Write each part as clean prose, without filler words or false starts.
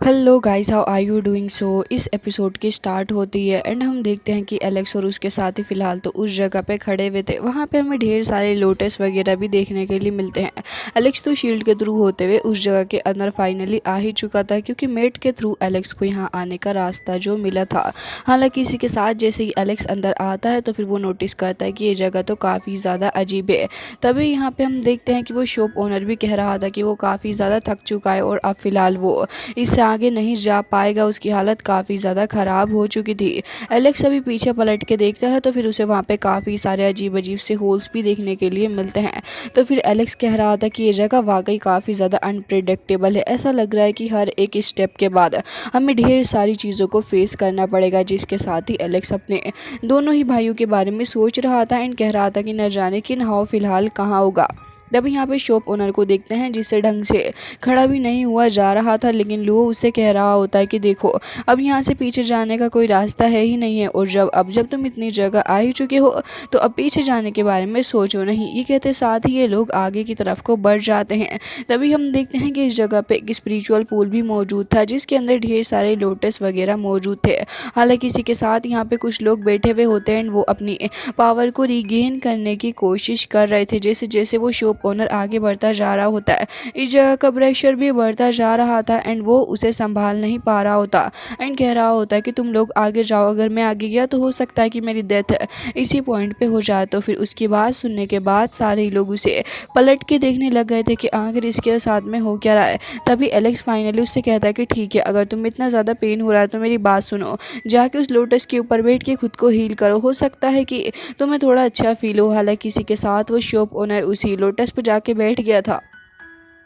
Hello guys, how are you doing. इस episode की start होती है एंड हम देखते हैं कि एलेक्स और उसके साथी फ़िलहाल तो उस जगह पे खड़े हुए थे। वहाँ पे हमें ढेर सारे लोटस वगैरह भी देखने के लिए मिलते हैं। एलेक्स तो शील्ड के थ्रू होते हुए उस जगह के अंदर फाइनली आ ही चुका था, क्योंकि मेट के थ्रू एलेक्स को यहाँ आने का रास्ता जो मिला था। हालांकि इसी के साथ जैसे ही एलेक्स अंदर आता है तो फिर वो नोटिस करता है कि ये जगह तो काफ़ी ज़्यादा अजीब है। तभी यहाँ पे हम देखते हैं कि वो शॉप ओनर भी कह रहा था कि वो काफ़ी ज़्यादा थक चुका है और अब फ़िलहाल वो इससे आगे नहीं जा पाएगा। उसकी हालत काफ़ी ज़्यादा ख़राब हो चुकी थी। एलेक्स अभी पीछे पलट के देखता है तो फिर उसे वहाँ पे काफ़ी सारे अजीब अजीब से होल्स भी देखने के लिए मिलते हैं। तो फिर एलेक्स कह रहा था कि ये जगह वाकई काफ़ी ज़्यादा अनप्रिडिक्टेबल है। ऐसा लग रहा है कि हर एक स्टेप के बाद हमें ढेर सारी चीज़ों को फेस करना पड़ेगा। जिसके साथ ही एलेक्स अपने दोनों ही भाइयों के बारे में सोच रहा था एंड कह रहा था कि न जाने कि नहाओ फ़िलहाल कहाँ होगा। तब यहाँ पे शॉप ओनर को देखते हैं जिससे ढंग से खड़ा भी नहीं हुआ जा रहा था, लेकिन लुओ उसे कह रहा होता है कि देखो अब यहाँ से पीछे जाने का कोई रास्ता है ही नहीं है, और जब तुम इतनी जगह आ ही चुके हो तो अब पीछे जाने के बारे में सोचो नहीं। ये कहते साथ ही ये लोग आगे की तरफ को बढ़ जाते हैं। तभी हम देखते हैं कि इस जगह पे एक स्पिरिचुअल पूल भी मौजूद था, जिसके अंदर ढेर सारे लोटस वगैरह मौजूद थे। हालांकि इसी के साथ यहाँ पे कुछ लोग बैठे हुए होते हैं, वो अपनी पावर को रिगेन करने की कोशिश कर रहे थे। जैसे जैसे वो शॉप ओनर आगे बढ़ता जा रहा होता है, इस जगह का प्रेशर भी बढ़ता जा रहा था एंड वो उसे संभाल नहीं पा रहा होता एंड कह रहा होता है कि तुम लोग आगे जाओ, अगर मैं आगे गया तो हो सकता है कि मेरी डेथ इसी पॉइंट पे हो जाए। तो फिर उसकी बात सुनने के बाद सारे ही लोग उसे पलट के देखने लग गए थे कि आखिर इसके साथ में हो क्या रहा है। तभी एलेक्स फाइनली उससे कहता है कि ठीक है, अगर तुम इतना ज़्यादा पेन हो रहा है तो मेरी बात सुनो, जाके उस लोटस के ऊपर बैठ के खुद को हील करो, हो सकता है कि तुम्हें थोड़ा अच्छा फील हो। हालांकि इसी के साथ वो शॉप ओनर उसी लोटस पर जाके बैठ गया था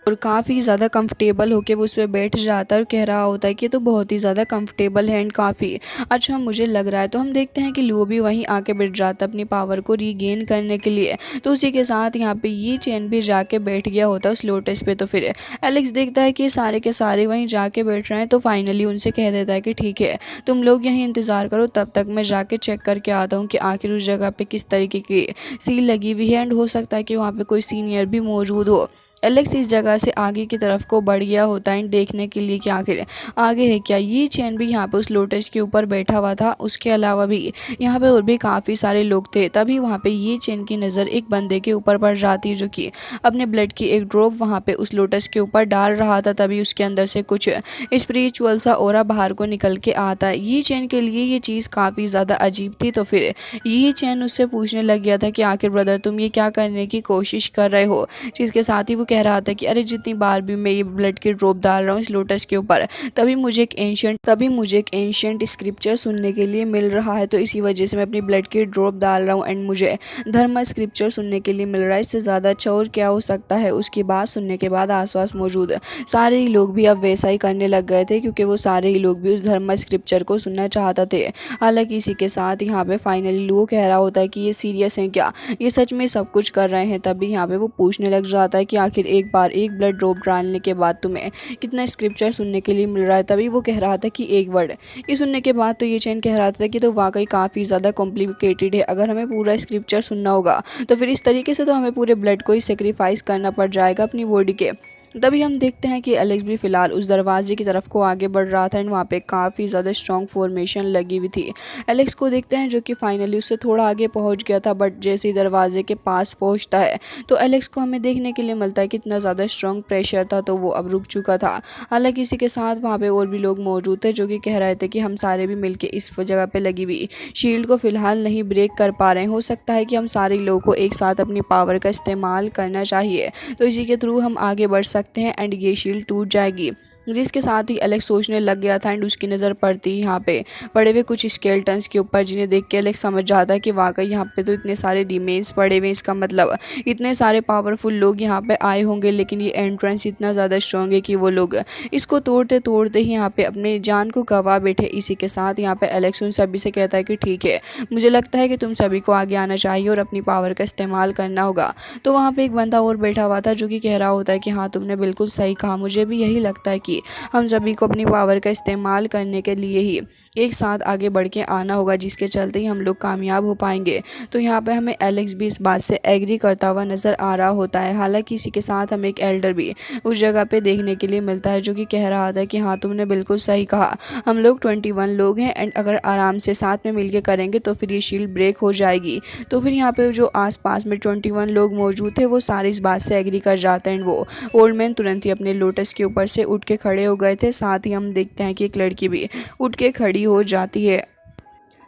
और काफ़ी ज़्यादा कंफर्टेबल होके वो उस पर बैठ जाता है और कह रहा होता है कि तो बहुत ही ज़्यादा कंफर्टेबल है एंड काफ़ी अच्छा मुझे लग रहा है। तो हम देखते हैं कि लुओ भी वहीं आके बैठ जाता है अपनी पावर को रीगेन करने के लिए। तो उसी के साथ यहाँ पे ये चैन भी जाके बैठ गया होता है उस लोटस पे। तो फिर एलेक्स देखता है कि सारे के सारे वहीं जाके बैठ रहे हैं, तो फाइनली उनसे कह देता है कि ठीक है, तुम लोग यहीं इंतज़ार करो, तब तक मैं जाके चेक करके आता हूँ कि आखिर उस जगह पे किस तरीके की सील लगी हुई है एंड हो सकता है कि वहाँ पे कोई सीनियर भी मौजूद हो। एलेक्स इस जगह से आगे की तरफ को बढ़ गया होता है देखने के लिए कि आखिर आगे है क्या। ये चैन भी यहाँ पे उस लोटस के ऊपर बैठा हुआ था। उसके अलावा भी यहाँ पे और भी काफ़ी सारे लोग थे। तभी वहाँ पे ये चैन की नज़र एक बंदे के ऊपर पड़ जाती है, जो कि अपने ब्लड की एक ड्रॉप वहाँ पे उस लोटस के ऊपर डाल रहा था। तभी उसके अंदर से कुछ स्पिरिचुअल सा ऑरा बाहर को निकल के आता है। ये चैन के लिए ये चीज़ काफ़ी ज़्यादा अजीब थी। तो फिर यही चैन उससे पूछने लग गया था कि आखिर ब्रदर तुम ये क्या करने की कोशिश कर रहे हो। जिसके साथ ही वो कह रहा था कि अरे जितनी बार भी मैं ये ब्लड की ड्रॉप डाल रहा हूँ इस लोटस के ऊपर, तभी मुझे एक एंशियंट स्क्रिप्चर सुनने के लिए मिल रहा है। तो इसी वजह से मैं अपनी ब्लड की ड्रॉप डाल रहा हूँ एंड मुझे धर्म स्क्रिप्चर सुनने के लिए मिल रहा है। इससे ज़्यादा अच्छा और क्या हो सकता है। उसकी बात सुनने के बाद आसपास मौजूद सारे ही लोग भी अब वैसा ही करने लग गए थे, क्योंकि वो सारे ही लोग भी उस धर्म स्क्रिप्चर को सुनना चाहते थे। हालांकि इसी के साथ यहाँ पे फाइनली लुओ कह रहा होता है कि ये सीरियस है क्या, ये सच में सब कुछ कर रहे हैं। तभी यहाँ पे वो पूछने लग जाता है कि आखिर एक बार एक ब्लड ड्रॉप डालने के बाद तुम्हें कितना स्क्रिप्चर सुनने के लिए मिल रहा है। तभी वो कह रहा था कि एक वर्ड। ये सुनने के बाद तो ये चैन कह रहा था कि तो वाकई काफ़ी ज़्यादा कॉम्प्लिकेटेड है। अगर हमें पूरा स्क्रिप्चर सुनना होगा तो फिर इस तरीके से तो हमें पूरे ब्लड को ही सेक्रीफाइस करना पड़ जाएगा अपनी बॉडी के। तभी हम देखते हैं कि एलेक्स भी फिलहाल उस दरवाजे की तरफ को आगे बढ़ रहा था एंड वहाँ पे काफ़ी ज़्यादा स्ट्रॉन्ग फॉर्मेशन लगी हुई थी। एलेक्स को देखते हैं जो कि फाइनली उससे थोड़ा आगे पहुँच गया था, बट जैसे ही दरवाजे के पास पहुँचता है तो एलेक्स को हमें देखने के लिए मिलता है कि इतना ज़्यादा स्ट्रॉन्ग प्रेशर था तो वो अब रुक चुका था। हालांकि इसी के साथ वहाँ पे और भी लोग मौजूद थे जो कि कह रहे थे कि हम सारे भी मिलके इस जगह पे लगी हुई शील्ड को फिलहाल नहीं ब्रेक कर पा रहे हैं, हो सकता है कि हम सारे लोगों को एक साथ अपनी पावर का इस्तेमाल करना चाहिए, तो इसी के थ्रू हम आगे बढ़ सकते हैं एंड ये शील्ड टूट जाएगी। जिसके साथ ही एलेक्स सोचने लग गया था एंड उसकी नज़र पड़ती यहाँ पे पड़े हुए कुछ स्केलेटन्स के ऊपर, जिन्हें देख के एलेक्स समझ जाता है कि वाकई यहाँ पे तो इतने सारे रिमेन्स पड़े हुए हैं। इसका मतलब इतने सारे पावरफुल लोग यहाँ पे आए होंगे, लेकिन ये एंट्रेंस इतना ज़्यादा स्ट्रॉन्ग है कि वो लोग इसको तोड़ते तोड़ते ही यहाँ पे अपने जान को गंवा बैठे। इसी के साथ यहाँ पे एलेक्स उन सभी से कहता है कि ठीक है, मुझे लगता है कि तुम सभी को आगे आना चाहिए और अपनी पावर का इस्तेमाल करना होगा। तो वहाँ पे एक बंदा और बैठा हुआ था जो कि कह रहा होता है कि हाँ तुमने बिल्कुल सही कहा, मुझे भी यही लगता है कि कि हम सभी को अपनी पावर का इस्तेमाल करने के लिए ही एक साथ आगे बढ़ के आना होगा, जिसके चलते ही हम लोग कामयाब हो पाएंगे। तो यहाँ पे हमें एलेक्स भी इस बात से एग्री करता हुआ नज़र आ रहा होता है। हालांकि इसी के साथ हमें एक एल्डर भी उस जगह पे देखने के लिए मिलता है, जो कि कह रहा था कि हाँ, तुमने बिल्कुल सही कहा, हम लोग 21 लोग हैं एंड अगर आराम से साथ में मिलके करेंगे तो फिर ये शील्ड ब्रेक हो जाएगी। तो फिर यहाँ पे जो आसपास में 21 लोग मौजूद थे वो सारे इस बात से एग्री कर जाते हैं। वो ओल्ड मैन तुरंत ही अपने लोटस के ऊपर से उठ के खड़े हो गए थे। साथ ही हम देखते हैं कि एक लड़की भी उठ के खड़ी हो जाती है।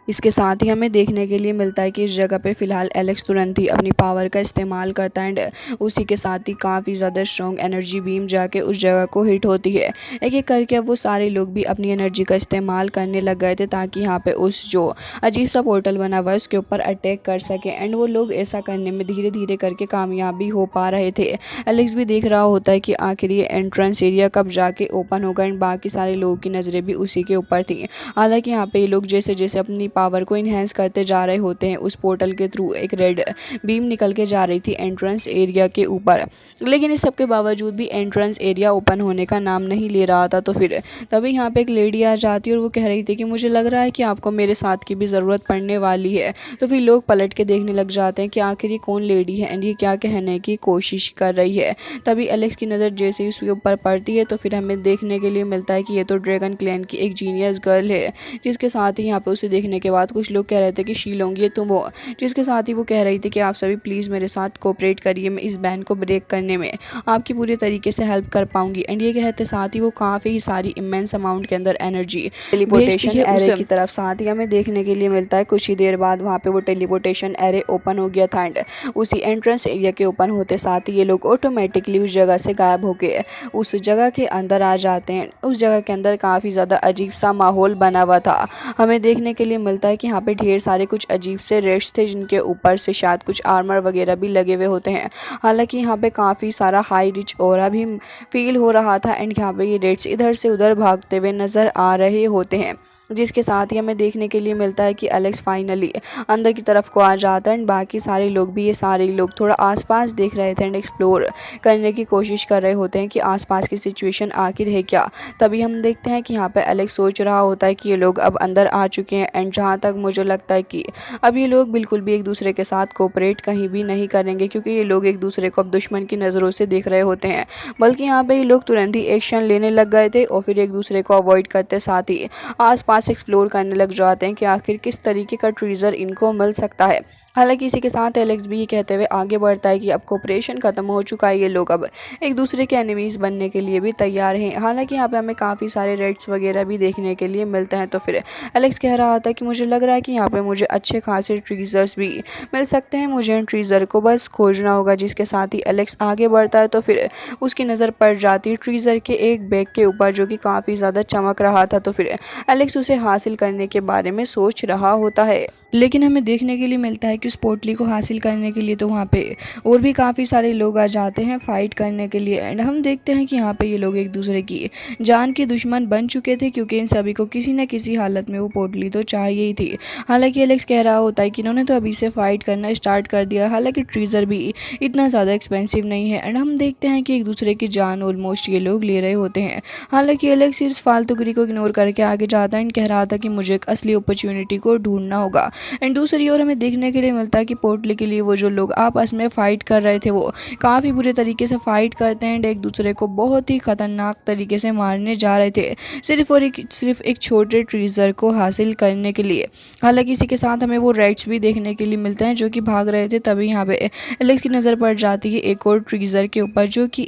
इसके साथ ही हमें देखने के लिए मिलता है कि इस जगह पे फ़िलहाल एलेक्स तुरंत ही अपनी पावर का इस्तेमाल करता है एंड उसी के साथ ही काफ़ी ज़्यादा स्ट्रॉन्ग एनर्जी बीम जाके उस जगह को हिट होती है। एक एक करके अब वो सारे लोग भी अपनी एनर्जी का इस्तेमाल करने लग गए थे, ताकि यहाँ पे उस जो अजीब सा पोर्टल बना हुआ है उसके ऊपर अटैक कर सके एंड वो लोग ऐसा करने में धीरे धीरे करके कामयाब भी हो पा रहे थे। एलेक्स भी देख रहा होता है कि आखिर ये एंट्रेंस एरिया कब जाके ओपन होगा एंड बाकी सारे लोगों की नज़रें भी उसी के ऊपर थी। हालांकि यहाँ पे ये लोग जैसे जैसे अपनी पावर को इन्हेंस करते जा रहे होते हैं, उस पोर्टल के थ्रू एक रेड बीम निकल के जा रही थी एंट्रेंस एरिया के ऊपर, लेकिन इस सब के बावजूद भी एंट्रेंस एरिया ओपन होने का नाम नहीं ले रहा था। तो फिर तभी यहाँ पे एक लेडी आ जाती है और वो कह रही थी कि मुझे लग रहा है कि आपको मेरे साथ की भी ज़रूरत पड़ने वाली है। तो फिर लोग पलट के देखने लग जाते हैं कि आखिर ये कौन लेडी है एंड ये क्या कहने की कोशिश कर रही है। तभी एलेक्स की नज़र जैसे ही उसके ऊपर पड़ती है तो फिर हमें देखने के लिए मिलता है कि ये तो ड्रैगन क्लैन की एक जीनियस गर्ल है, जिसके साथ ही यहाँ पे उसे देखने के बाद कुछ लोग कह रहे थे कि शीलोंग ये तुम हो, जिसके साथ ही वो कह रही थी कि आप सभी प्लीज़ मेरे साथ कोऑपरेट करिए, मैं इस बैन को ब्रेक करने में आपकी पूरी तरीके से हेल्प कर पाऊंगी। एंड ये कहते साथ ही वो काफ़ी सारी इमेंस अमाउंट के अंदर एनर्जी टेलीपोर्टेशन एरे की तरफ साथ ही हमें देखने के लिए मिलता है। कुछ ही देर बाद वहाँ पे वो टेलीपोर्टेशन एरे ओपन हो गया था एंड उसी एंट्रेंस एरिया के ओपन होते साथ ही ये लोग ऑटोमेटिकली उस जगह से गायब होके उस जगह के अंदर आ जाते हैं। उस जगह के अंदर काफ़ी ज़्यादा अजीब सा माहौल बना हुआ था। हमें देखने के लिए मिलता है कि यहाँ पे ढेर सारे कुछ अजीब से रेड्स थे, जिनके ऊपर से शायद कुछ आर्मर वगैरह भी लगे हुए होते हैं। हालांकि यहाँ पे काफ़ी सारा हाई रिच ऑरा भी फील हो रहा था एंड यहाँ पे ये रेड्स इधर से उधर भागते हुए नज़र आ रहे होते हैं, जिसके साथ ही हमें देखने के लिए मिलता है कि एलेक्स फाइनली अंदर की तरफ को आ जाता है एंड बाकी सारे लोग भी, ये सारे लोग थोड़ा आसपास देख रहे थे एंड एक्सप्लोर करने की कोशिश कर रहे होते हैं कि आसपास की सिचुएशन आखिर है क्या। तभी हम देखते हैं कि यहाँ पे एलेक्स सोच रहा होता है कि ये लोग अब अंदर आ चुके हैं एंड जहाँ तक मुझे लगता है कि अब ये लोग बिल्कुल भी एक दूसरे के साथ कोऑपरेट कहीं भी नहीं करेंगे, क्योंकि ये लोग एक दूसरे को अब दुश्मन की नज़रों से देख रहे होते हैं। बल्कि यहाँ पे ये लोग तुरंत ही एक्शन लेने लग गए थे और फिर एक दूसरे को अवॉइड करते साथ ही आसपास एक्सप्लोर करने लग जाते हैं कि आखिर किस तरीके का ट्रीजर इनको मिल सकता है। हालांकि इसी के साथ एलेक्स भी ये कहते हुए आगे बढ़ता है कि अब कोऑपरेशन ख़त्म हो चुका है, ये लोग अब एक दूसरे के एनिमीज़ बनने के लिए भी तैयार हैं। हालांकि यहाँ पे हमें काफ़ी सारे रेड्स वगैरह भी देखने के लिए मिलते हैं। तो फिर एलेक्स कह रहा था कि मुझे लग रहा है कि यहाँ पे मुझे अच्छे खासे ट्रीजर्स भी मिल सकते हैं, मुझे इन ट्रीजर को बस खोजना होगा। जिसके साथ ही एलेक्स आगे बढ़ता है तो फिर उसकी नज़र पड़ जाती है ट्रीजर के एक बैग के ऊपर, जो कि काफ़ी ज़्यादा चमक रहा था। तो फिर एलेक्स उसे हासिल करने के बारे में सोच रहा होता है, लेकिन हमें देखने के लिए मिलता है कि उस पोटली को हासिल करने के लिए तो वहाँ पे और भी काफ़ी सारे लोग आ जाते हैं फ़ाइट करने के लिए। एंड हम देखते हैं कि यहाँ पे ये लोग एक दूसरे की जान के दुश्मन बन चुके थे, क्योंकि इन सभी को किसी न किसी हालत में वो पोटली तो चाहिए ही थी। हालांकि एलेक्स कह रहा होता है कि इन्होंने तो अभी से फ़ाइट करना स्टार्ट कर दिया, हालांकि ट्रीजर भी इतना ज़्यादा एक्सपेंसिव नहीं है। एंड हम देखते हैं कि एक दूसरे की जान ऑलमोस्ट ये लोग ले रहे होते हैं। हालांकि एलेक्स इस फालतूगिरी को इग्नोर करके आगे जाता है एंड कह रहा था कि मुझे एक असली अपॉर्चुनिटी को ढूंढना होगा। एंड दूसरी ओर हमें देखने के लिए मिलता है कि पोटली के लिए वो जो लोग आपस में फ़ाइट कर रहे थे वो काफ़ी बुरे तरीके से फ़ाइट करते हैं एंड एक दूसरे को बहुत ही ख़तरनाक तरीके से मारने जा रहे थे, सिर्फ एक छोटे ट्रीजर को हासिल करने के लिए। हालांकि इसी के साथ हमें वो रेड्स भी देखने के लिए मिलते हैं जो कि भाग रहे थे। तभी यहाँ पे एलेक्स की नज़र पड़ जाती है एक और ट्रीजर के ऊपर, जो कि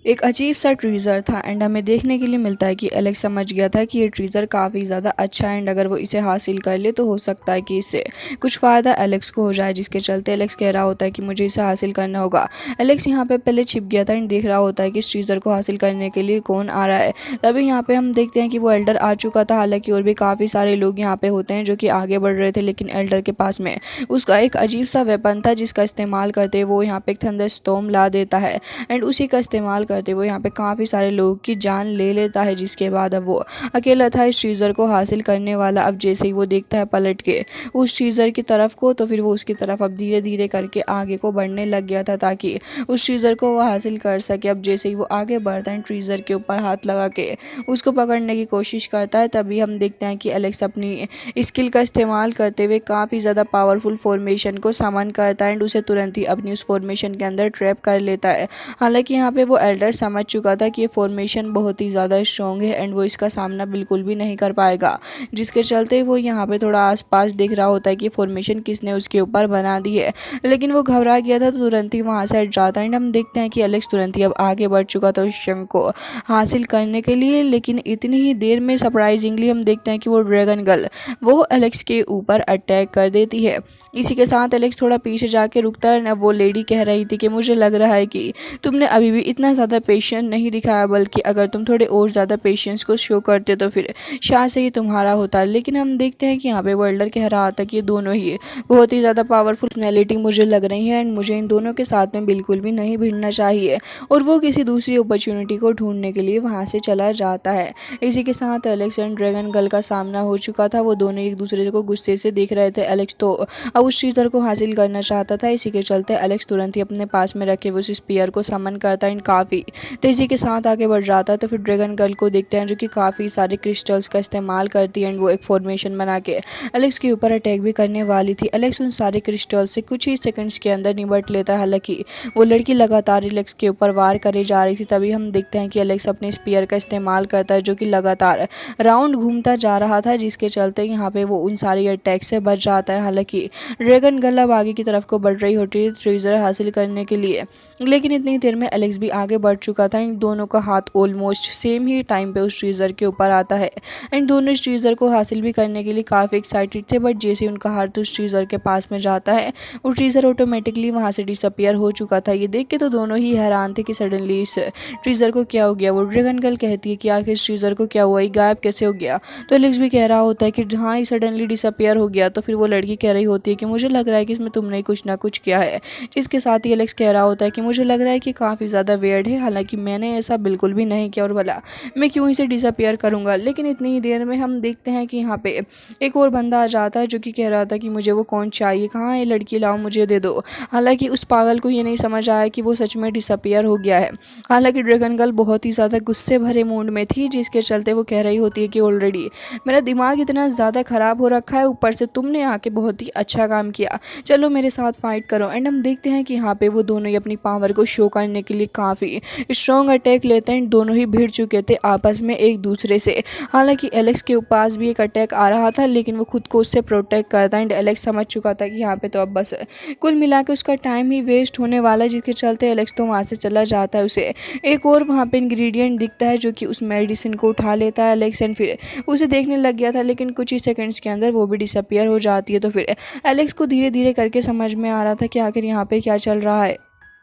एक अजीब सा ट्रीज़र था। एंड हमें देखने के लिए मिलता है कि एलेक्स समझ गया था कि ये ट्रीज़र काफ़ी ज़्यादा अच्छा है एंड अगर वो इसे हासिल कर ले तो हो सकता है कि इससे कुछ फ़ायदा एलेक्स को हो जाए, जिसके चलते एलेक्स कह रहा होता है कि मुझे इसे हासिल करना होगा। एलेक्स यहाँ पे पहले छिप गया था एंड देख रहा होता है कि इस ट्रीज़र को हासिल करने के लिए कौन आ रहा है। तभी यहाँ पर हम देखते हैं कि वो एल्डर आ चुका था। हालाँकि और भी काफ़ी सारे लोग यहाँ पर होते हैं जो कि आगे बढ़ रहे थे, लेकिन एल्डर के पास में उसका एक अजीब सा वेपन था जिसका इस्तेमाल करते वो यहाँ पे एक थंडर स्टॉर्म ला देता है एंड उसी का इस्तेमाल करते वो यहाँ पे काफ़ी सारे लोगों की जान ले लेता है, जिसके बाद अब वो अकेला था इस चीज़र को हासिल करने वाला। अब जैसे ही वो देखता है पलट के उस चीज़र की तरफ को, तो फिर वो उसकी तरफ अब धीरे धीरे करके आगे को बढ़ने लग गया था ताकि उस चीज़र को वो हासिल कर सके। अब जैसे ही वो आगे बढ़ता है ट्रीज़र के ऊपर हाथ लगा के उसको पकड़ने की कोशिश करता है, तभी हम देखते हैं कि एलेक्स अपनी स्किल का इस्तेमाल करते हुए काफ़ी ज़्यादा पावरफुल फॉर्मेशन को समन करता है एंड उसे तुरंत ही अपनी उस फॉर्मेशन के अंदर ट्रैप कर लेता है। हालांकि यहाँ पे वो एल्डर समझ चुका था कि ये फॉर्मेशन बहुत ही ज़्यादा स्ट्रॉन्ग है एंड वो इसका सामना बिल्कुल भी नहीं कर पाएगा, जिसके चलते वो यहाँ पे थोड़ा आसपास देख रहा होता है कि फॉर्मेशन किसने उसके ऊपर बना दी है, लेकिन वो घबरा गया था तो तुरंत ही वहाँ से हट जाता है एंड हम देखते हैं कि एलेक्स तुरंत ही अब आगे बढ़ चुका था उस शंख को हासिल करने के लिए। लेकिन इतनी ही देर में सरप्राइजिंगली हम देखते हैं कि वो ड्रैगन गर्ल वो एलेक्स के ऊपर अटैक कर देती है। इसी के साथ एलेक्स थोड़ा पीछे जाके रुकता है। वो लेडी कह रही थी कि मुझे लग रहा है कि तुमने अभी भी इतना ज़्यादा पेशेंस नहीं दिखाया, बल्कि अगर तुम थोड़े और ज़्यादा पेशेंस को शो करते तो फिर शायद से ही तुम्हारा होता। लेकिन हम देखते हैं कि यहाँ पे वो एल्डर कह रहा था कि ये दोनों ही बहुत ही ज़्यादा पावरफुल पर्सनैलिटी मुझे लग रही है एंड मुझे इन दोनों के साथ में बिल्कुल भी नहीं भिड़ना चाहिए, और वो किसी दूसरी अपॉर्चुनिटी को ढूंढने के लिए वहाँ से चला जाता है। इसी के साथ एलेक्स एंड ड्रैगन गर्ल का सामना हो चुका था। वो दोनों एक दूसरे को गुस्से से देख रहे थे। एलेक्स तो अब उस चीज़र को हासिल करना चाहता था, इसी के चलते एलेक्स तुरंत ही अपने पास में रखे हुए उस स्पीयर को समन करता है, काफ़ी तेज़ी के साथ आगे बढ़ जाता है। तो फिर ड्रैगन गर्ल को देखते हैं जो कि काफ़ी सारे क्रिस्टल्स का इस्तेमाल करती है एंड वो एक फॉर्मेशन बना के एलेक्स के ऊपर अटैक भी करने वाली थी। एलेक्स उन सारे क्रिस्टल्स से कुछ ही सेकंड्स के अंदर निपट लेता है। हालांकि वो लड़की लगातार एलेक्स के ऊपर वार करे जा रही थी, तभी हम देखते हैं कि एलेक्स अपने स्पीयर का इस्तेमाल करता है जो कि लगातार राउंड घूमता जा रहा था, जिसके चलते यहाँ पे वो उन सारे अटैक से बच जाता है। हालांकि ड्रैगन गर्ल अब आगे की तरफ को बढ़ रही होती है ट्रेजर हासिल करने के लिए, लेकिन इतनी देर में एलेक्स भी आगे बढ़ चुका था। इन दोनों का हाथ ऑलमोस्ट सेम ही टाइम पे उस ट्रेजर के ऊपर आता है एंड दोनों इस ट्रेजर को हासिल भी करने के लिए काफ़ी एक्साइटेड थे। बट जैसे उनका हाथ उस ट्रेजर के पास में जाता है वो ट्रेजर ऑटोमेटिकली वहाँ से डिसअपियर हो चुका था। ये देख के तो दोनों ही हैरान थे कि सडनली इस ट्रेजर को क्या हो गया। वो ड्रैगन गर्ल कहती है कि आखिर इस ट्रेजर को क्या हुआ, ये गायब कैसे हो गया। तो एलेक्स भी कह रहा होता है कि हाँ ये सडनली डिसअपियर हो गया। तो फिर वो लड़की कह रही होती है कि मुझे लग रहा है कि इसमें तुमने कुछ ना कुछ किया है, जिसके साथ ही एलेक्स कह रहा होता है कि मुझे लग रहा है कि काफ़ी ज़्यादा वियर्ड है, हालांकि मैंने ऐसा बिल्कुल भी नहीं किया और भला मैं क्यों इसे डिसअपियर करूँगा। लेकिन इतनी ही देर में हम देखते हैं कि यहाँ पे एक और बंदा आ जाता है जो कि कह रहा था कि मुझे वो कौन चाहिए, कहाँ है लड़की, लाओ मुझे दे दो। हालांकि उस पागल को ये नहीं समझ आया कि वो सच में डिसअपियर हो गया है। हालांकि ड्रैगन गर्ल बहुत ही ज़्यादा गुस्से भरे मूड में थी, जिसके चलते वो कह रही होती है कि ऑलरेडी मेरा दिमाग इतना ज़्यादा ख़राब हो रखा है, ऊपर से तुमने आके बहुत ही अच्छा काम किया, चलो मेरे साथ फाइट करो। एंड हम देखते हैं कि यहाँ पे वो दोनों ही अपनी पावर को शो करने के लिए काफ़ी स्ट्रॉन्ग अटैक लेते हैं। दोनों ही भिड़ चुके थे आपस में एक दूसरे से। हालांकि एलेक्स के पास भी एक अटैक आ रहा था, लेकिन वो खुद को उससे प्रोटेक्ट करता है एंड एलेक्स समझ चुका था कि यहाँ पे तो अब बस कुल मिला के उसका टाइम ही वेस्ट होने वाला है, जिसके चलते एलेक्स तो वहाँ से चला जाता है। उसे एक और वहाँ पे इंग्रेडिएंट दिखता है जो कि उस मेडिसिन को उठा लेता है एलेक्स एंड फिर उसे देखने लग गया था, लेकिन कुछ ही सेकंड्स के अंदर वो भी डिसअपियर हो जाती है। तो फिर एलेक्स को धीरे धीरे करके समझ में आ रहा था कि आखिर यहाँ पे क्या चल रहा है।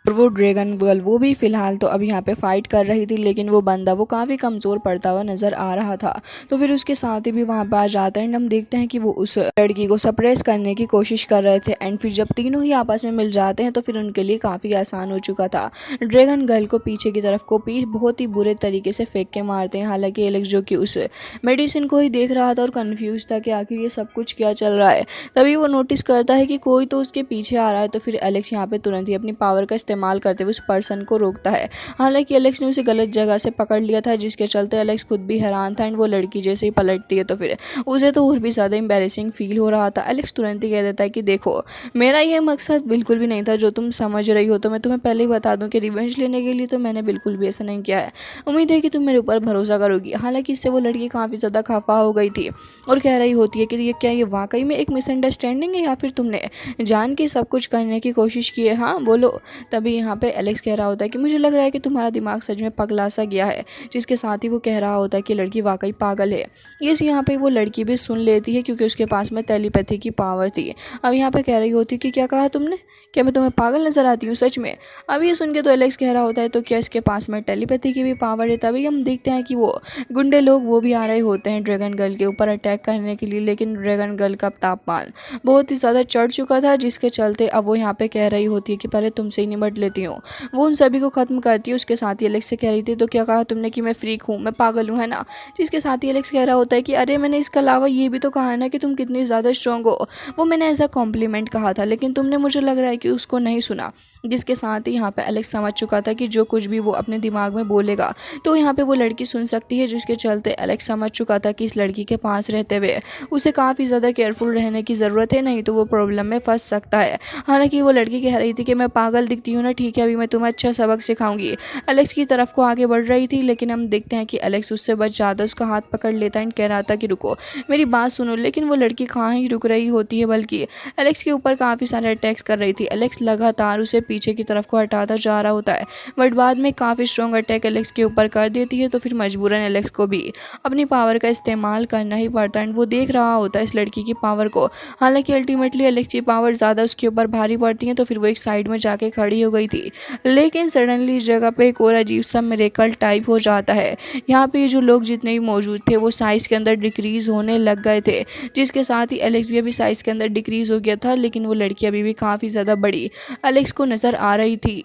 और वो ड्रैगन गर्ल वो भी फ़िलहाल तो अब यहाँ पे फाइट कर रही थी, लेकिन वो बंदा वो काफ़ी कमज़ोर पड़ता हुआ नज़र आ रहा था। तो फिर उसके साथ ही भी वहाँ पर आ जाता है एंड हम देखते हैं कि वो उस लड़की को सप्रेस करने की कोशिश कर रहे थे। एंड फिर जब तीनों ही आपस में मिल जाते हैं तो फिर उनके लिए काफ़ी आसान हो चुका था। ड्रैगन गर्ल को पीछे की तरफ को बहुत ही बुरे तरीके से फेंक के मारते हैं। हालांकि एलेक्स जो कि उस मेडिसिन को ही देख रहा था और कन्फ्यूज था कि आखिर ये सब कुछ क्या चल रहा है, तभी वो नोटिस करता है कि कोई तो उसके पीछे आ रहा है। तो फिर एलेक्स यहाँ पे तुरंत ही अपनी पावर का इस्तेमाल करते हुए उस पर्सन को रोकता है। हालांकि एलेक्स ने उसे गलत जगह से पकड़ लिया था, जिसके चलते एलेक्स खुद भी हैरान था एंड वो लड़की जैसे ही पलटती है तो फिर उसे तो और भी ज़्यादा एम्बैरेसिंग फील हो रहा था। एलेक्स तुरंत ही कह देता है कि देखो मेरा ये मकसद बिल्कुल भी नहीं था जो तुम समझ रही हो। तो मैं तुम्हें पहले ही बता दूं कि रिवेंज लेने के लिए तो मैंने बिल्कुल भी ऐसा नहीं किया है। उम्मीद है कि तुम मेरे ऊपर भरोसा करोगी। हालांकि इससे वो लड़की काफ़ी ज़्यादा खफा हो गई थी और कह रही होती है कि ये क्या ये वाकई में एक मिसअंडरस्टैंडिंग है या फिर तुमने जान के सब कुछ करने की कोशिश की है, हाँ बोलो। तभी यहाँ पे एलेक्स कह रहा होता है कि मुझे लग रहा है कि तुम्हारा दिमाग सच में पगला सा गया है, जिसके साथ ही वो कह रहा होता है कि लड़की वाकई पागल है। इस यहाँ पे वो लड़की भी सुन लेती है क्योंकि उसके पास में टेलीपैथी की पावर थी। अब यहाँ पे कह रही होती है कि क्या कहा तुमने, क्या मैं तुम्हें पागल नजर आती हूँ सच में। अब ये सुन के तो एलेक्स कह रहा होता है तो क्या इसके पास में टेलीपैथी की भी पावर है। तभी हम देखते हैं कि वो गुंडे लोग वो भी आ रहे होते हैं ड्रैगन गर्ल के ऊपर अटैक करने के लिए, लेकिन ड्रैगन गर्ल का तापमान बहुत ही ज़्यादा चढ़ चुका था, जिसके चलते अब वो यहाँ पे कह रही होती है कि पहले तुमसे ही निपट निपट लेती हूँ। वो उन सभी को ख़त्म करती है। उसके साथ ही एलेक्स से कह रही थी, तो क्या कहा तुमने कि मैं फ्रीक हूँ, मैं पागल हूँ, है ना। जिसके साथ ही एलेक्स कह रहा होता है कि अरे मैंने इसके अलावा ये भी तो कहा है ना कि तुम कितनी ज़्यादा स्ट्रांग हो। वो मैंने ऐसा कॉम्प्लीमेंट कहा था, लेकिन तुमने मुझे लग रहा है कि उसको नहीं सुना। जिसके साथ ही यहाँ पे एलेक्स समझ चुका था कि जो कुछ भी वो अपने दिमाग में बोलेगा तो यहाँ पे वो लड़की सुन सकती है। जिसके चलते एलेक्स समझ चुका था कि इस लड़की के पास रहते हुए उसे काफ़ी ज़्यादा केयरफुल रहने की ज़रूरत है, नहीं तो वो प्रॉब्लम में फंस सकता है। हालांकि वो लड़की कह रही थी कि मैं पागल दिखती हूँ ना, ठीक है अभी मैं तुम्हें अच्छा सबक सिखाऊंगी। एलेक्स की तरफ को आगे बढ़ रही थी, लेकिन हम देखते हैं कि एलेक्स उससे बच जाता, उसका हाथ पकड़ लेता है एंड कह रहा था कि रुको मेरी बात सुनो। लेकिन वो लड़की कहाँ ही रुक रही होती है, बल्कि एलेक्स के ऊपर काफ़ी सारे अटैक्स कर रही थी। एलेक्स लगातार उसे पीछे की तरफ को हटाता जा रहा होता है, बट बाद में काफ़ी स्ट्रॉन्ग अटैक एलेक्स के ऊपर कर देती है। तो फिर मजबूरन एलेक्स को भी अपनी पावर का इस्तेमाल करना ही पड़ता है एंड वो देख रहा होता है इस लड़की की पावर को। हालांकि अल्टीमेटली एलेक्स की पावर ज़्यादा उसके ऊपर भारी पड़ती है, तो फिर वो एक साइड में जाके खड़ी हो गई थी। लेकिन सडनली इस जगह पे एक और अजीब सा मिरेकल टाइप हो जाता है। यहाँ पे जो लोग जितने भी मौजूद थे वो साइज़ के अंदर डिक्रीज़ होने लग गए थे। जिसके साथ ही एलेक्स भी अभी साइज़ के अंदर डिक्रीज़ हो गया था, लेकिन वो लड़की अभी भी काफ़ी ज़्यादा बड़ी एलेक्स को नज़र आ रही थी।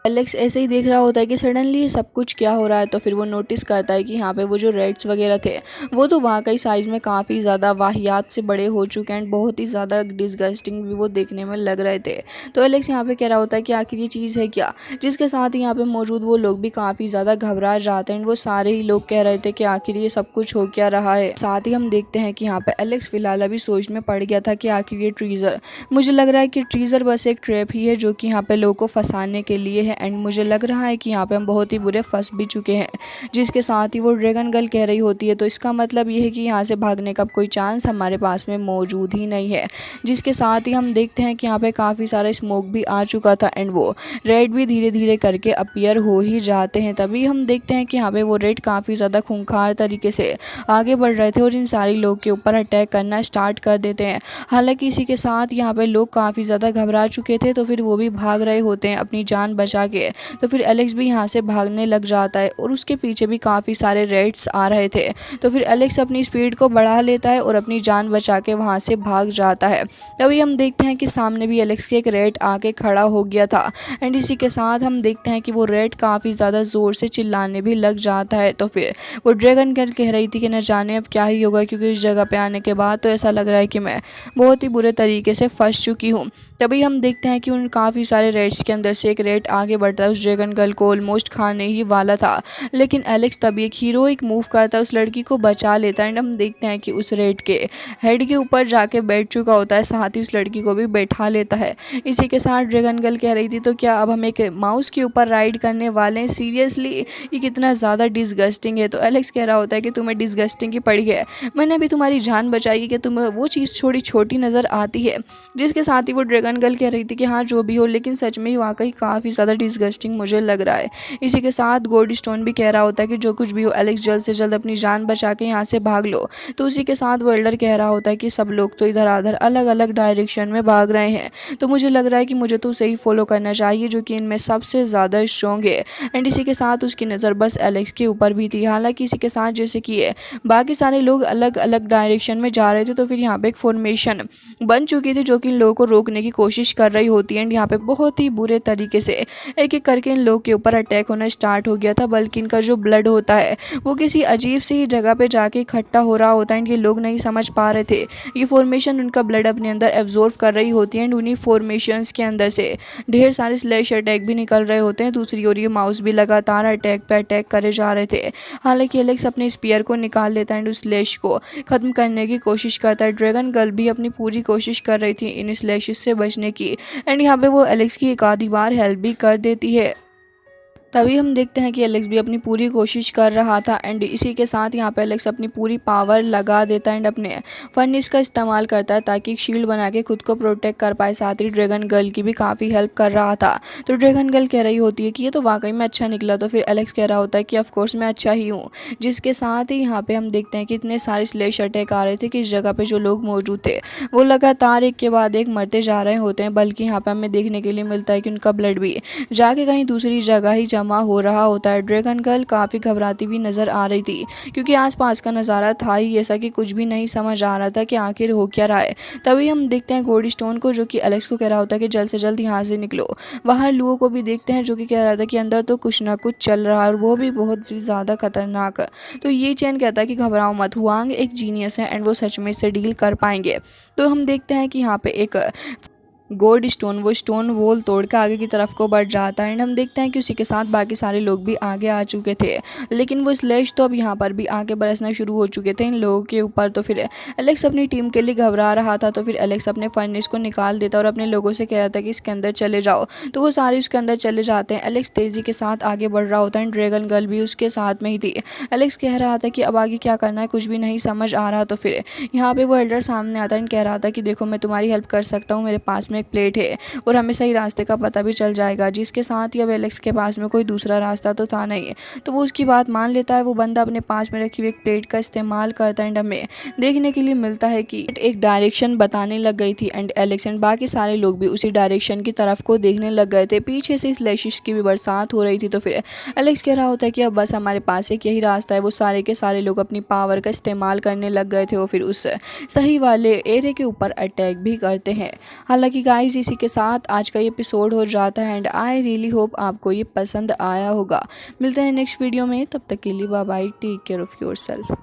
एलेक्स ऐसे ही देख रहा होता है कि सडनली ये सब कुछ क्या हो रहा है। तो फिर वो नोटिस करता है कि यहाँ पे वो जो रेड्स वगैरह थे वो तो वाकई साइज़ में काफ़ी ज़्यादा वाहियात से बड़े हो चुके हैं, बहुत ही ज़्यादा डिसगस्टिंग भी वो देखने में लग रहे थे। तो एलेक्स यहाँ पे कह रहा होता है कि आखिर ये चीज़ है क्या। जिसके साथ ही यहाँ पे मौजूद वो लोग भी काफ़ी ज़्यादा घबरा जाते हैं। वो सारे ही लोग कह रहे थे कि आखिर ये सब कुछ हो क्या रहा है। साथ ही हम देखते हैं कि यहाँ पे एलेक्स फिलहाल अभी सोच में पड़ गया था कि आखिर ये ट्रीज़र, मुझे लग रहा है कि ट्रीज़र बस एक ट्रैप ही है जो कि यहाँ पे लोगों को फंसाने के लिए है एंड मुझे लग रहा है कि यहाँ पे हम बहुत ही बुरे फंस भी चुके हैं। जिसके साथ ही वो ड्रैगन गर्ल कह रही होती है, तो इसका मतलब ये है कि यहाँ से भागने का कोई चांस हमारे पास में मौजूद ही नहीं है। जिसके साथ ही हम देखते हैं कि यहाँ पे काफ़ी सारा स्मोक भी आ चुका था एंड वो रेड भी धीरे धीरे करके अपीयर हो ही जाते हैं। तभी हम देखते हैं कि यहाँ पे वो रेड काफ़ी ज़्यादा खूंखार तरीके से आगे बढ़ रहे थे और इन सारे लोग के ऊपर अटैक करना स्टार्ट कर देते हैं। हालांकि इसी के साथ यहाँ पे लोग काफ़ी ज़्यादा घबरा चुके थे, तो फिर वो भी भाग रहे होते हैं अपनी जान बचा के। तो फिर एलेक्स भी यहाँ से भागने लग जाता है और उसके पीछे भी काफ़ी सारे रेड्स आ रहे थे। तो फिर एलेक्स अपनी स्पीड को बढ़ा लेता है और अपनी जान बचा के वहाँ से भाग जाता है। तभी हम देखते हैं कि सामने भी एलेक्स के एक रेड आके खड़ा हो गया था एंड इसी के साथ हम देखते हैं कि वो रेड काफ़ी ज़्यादा ज़ोर से चिल्लाने भी लग जाता है। तो फिर वो ड्रैगन गर्ल कह रही थी कि न जाने अब क्या ही होगा, क्योंकि इस जगह पे आने के बाद तो ऐसा लग रहा है कि मैं बहुत ही बुरे तरीके से फंस चुकी हूँ। तभी हम देखते हैं कि उन काफ़ी सारे रेड्स के अंदर से एक रेड आगे बढ़ता है, उस ड्रैगन गर्ल को ऑलमोस्ट खाने ही वाला था। लेकिन एलेक्स तभी एक हीरोइक मूव करता है, उस लड़की को बचा लेता है एंड हम देखते हैं कि उस रेड के हेड के ऊपर जाके बैठ चुका होता है, साथ ही उस लड़की को भी बैठा लेता है। इसी के साथ ड्रैगन गर्ल कह रही थी, तो क्या अब हम एक माउस के ऊपर राइड करने वाले हैं, सीरियसली ये कितना ज़्यादा डिसगस्टिंग है। तो एलेक्स कह रहा होता है कि तुम्हें डिसगस्टिंग की पड़ी है, मैंने अभी तुम्हारी जान बचाई कि तुम्हें वो चीज़ थोड़ी छोटी नज़र आती है। जिसके साथ ही वो ड्रैगन गर्ल कह रही थी कि हाँ जो भी हो, लेकिन सच में ही वाकई काफ़ी ज़्यादा डिसगस्टिंग मुझे लग रहा है। इसी के साथ गोल्ड स्टोन भी कह रहा होता है कि जो कुछ भी हो एलेक्स जल्द से जल्द अपनी जान बचा के यहाँ से भाग लो। तो उसी के साथ वेल्डर कह रहा होता है कि सब लोग तो इधर उधर अलग अलग डायरेक्शन में भाग रहे हैं, तो मुझे लग रहा है कि मुझे तो उसे ही फॉलो करना चाहिए जो कि इनमें सबसे ज़्यादा स्ट्रॉन्ग है। एंड इसी के साथ उसकी नज़र बस एलेक्स के ऊपर भी थी। हालांकि इसी के साथ जैसे कि बाकी सारे लोग अलग अलग डायरेक्शन में जा रहे थे, तो फिर यहाँ पे एक फॉर्मेशन बन चुकी थी जो कि इन लोगों को रोकने की कोशिश कर रही होती है। एंड यहाँ पे बहुत ही बुरे तरीके से एक एक करके इन लोग के ऊपर अटैक होना स्टार्ट हो गया था, बल्कि इनका जो ब्लड होता है वो किसी अजीब सी जगह पे जाके इकट्ठा हो रहा होता है एंड ये लोग नहीं समझ पा रहे थे। ये फॉर्मेशन उनका ब्लड अपने अंदर एब्जॉर्व कर रही होती है एंड उन्हीं फॉर्मेशंस के अंदर से ढेर सारे स्लैश अटैक भी निकल रहे होते हैं। दूसरी ओर ये माउस भी लगातार अटैक पे अटैक करे जा रहे थे। हालांकि एलेक्स अपने स्पीयर को निकाल लेता है एंड उस स्लैश को ख़त्म करने की कोशिश करता है। ड्रैगन गर्ल भी अपनी पूरी कोशिश कर रही थी इन स्लैशेस से बचने की एंड यहाँ पे वो एलेक्स की एक आधी बार हेल्प भी कर देती है। तभी हम देखते हैं कि एलेक्स भी अपनी पूरी कोशिश कर रहा था एंड इसी के साथ यहाँ पे एलेक्स अपनी पूरी पावर लगा देता है एंड अपने फर्नेस का इस्तेमाल करता है ताकि एक शील्ड बना के खुद को प्रोटेक्ट कर पाए। साथ ही ड्रैगन गर्ल की भी काफ़ी हेल्प कर रहा था। तो ड्रैगन गर्ल कह रही होती है कि ये तो वाकई में अच्छा निकला। तो फिर एलेक्स कह रहा होता है कि ऑफकोर्स मैं अच्छा ही हूँ। जिसके साथ ही यहाँ पे हम देखते हैं कि इतने सारे स्लैश अटैक आ रहे थे कि इस जगह पे जो लोग मौजूद थे वो लगातार एक के बाद एक मरते जा रहे होते हैं, बल्कि यहाँ पे हमें देखने के लिए मिलता है कि उनका ब्लड भी जाके कहीं दूसरी जगह ही जमा जमा हो रहा होता है। ड्रैगन गर्ल काफ़ी घबराती हुई नज़र आ रही थी क्योंकि आसपास का नज़ारा था ही ऐसा कि कुछ भी नहीं समझ आ रहा था कि आखिर हो क्या रहा है। तभी हम देखते हैं गोल्ड स्टोन को, जो कि एलेक्स को कह रहा होता है कि जल्द से जल्द यहाँ से निकलो। बाहर लुओ को भी देखते हैं जो कि कह रहा था कि अंदर तो कुछ ना कुछ चल रहा है और वो भी बहुत ही ज़्यादा खतरनाक। तो ये चैन कहता है कि घबराओ मत, हुआंग एक जीनियस है एंड वो सच में इससे डील कर पाएंगे। तो हम देखते हैं कि यहाँ पे एक गोल्ड स्टोन वो स्टोन वॉल तोड़ के आगे की तरफ को बढ़ जाता है एंड हम देखते हैं कि उसी के साथ बाकी सारे लोग भी आगे आ चुके थे। लेकिन वो स्लैश तो अब यहाँ पर भी आगे बरसना शुरू हो चुके थे इन लोगों के ऊपर। तो फिर एलेक्स अपनी टीम के लिए घबरा रहा था, तो फिर एलेक्स अपने फर्नेस को निकाल देता और अपने लोगों से कह रहा था कि इसके अंदर चले जाओ। तो वो सारे उसके अंदर चले जाते हैं। एलेक्स तेज़ी के साथ आगे बढ़ रहा होता है, ड्रैगन गर्ल भी उसके साथ में ही थी। एलेक्स कह रहा था कि अब आगे क्या करना है, कुछ भी नहीं समझ आ रहा। तो फिर यहाँ पे वो एल्डर सामने आता है एंड कह रहा था कि देखो मैं तुम्हारी हेल्प कर सकता हूँ, मेरे पास में एक प्लेट है और हमें सही रास्ते का पता भी चल जाएगा। जिसके साथ ही अब एलेक्स के पास में कोई दूसरा रास्ता तो था नहीं, तो वो उसकी बात मान लेता है। वो बंदा अपने पास में रखी हुई एक प्लेट का इस्तेमाल करता है एंड हमें देखने के लिए मिलता है कि एक डायरेक्शन बताने लग गई थी एंड एलेक्स एंड बाकी सारे लोग भी उसी डायरेक्शन की तरफ को देखने लग गए थे। पीछे से स्लैशेस की भी बरसात हो रही थी। तो फिर एलेक्स कह रहा होता है कि अब बस हमारे पास एक यही रास्ता है। वो सारे के सारे लोग अपनी पावर का इस्तेमाल करने लग गए थे और फिर उस सही वाले एरिया के ऊपर अटैक भी करते हैं। हालांकि गाइस इसी के साथ आज का ये एपिसोड हो जाता है एंड आई रियली होप आपको ये पसंद आया होगा। मिलते हैं नेक्स्ट वीडियो में, तब तक के लिए bye bye, take care of yourself.